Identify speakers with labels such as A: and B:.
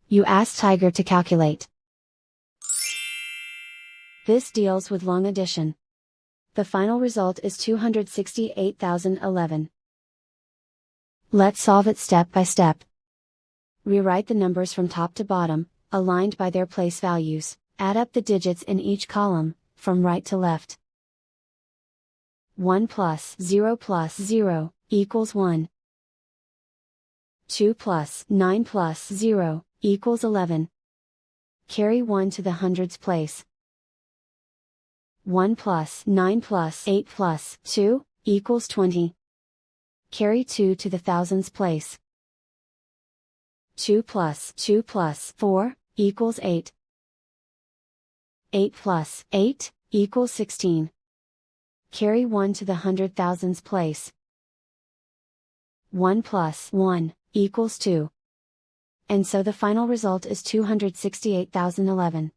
A: You ask Tiger to calculate. This deals with long addition. The final result is 268,011. Let's solve it step by step. Rewrite the numbers from top to bottom, aligned by their place values. Add up the digits in each column, from right to left. 1 plus 0 equals 1. 2 plus 9 plus 0 equals 11. Carry 1 to the hundreds place. 1 plus 9 plus 8 plus 2 equals 20. Carry 2 to the thousands place. 2 plus 4 equals 8. 8 plus 8 equals 16. Carry 1 to the hundred thousands place. 1 plus 1 equals 2. And so the final result is 268,011.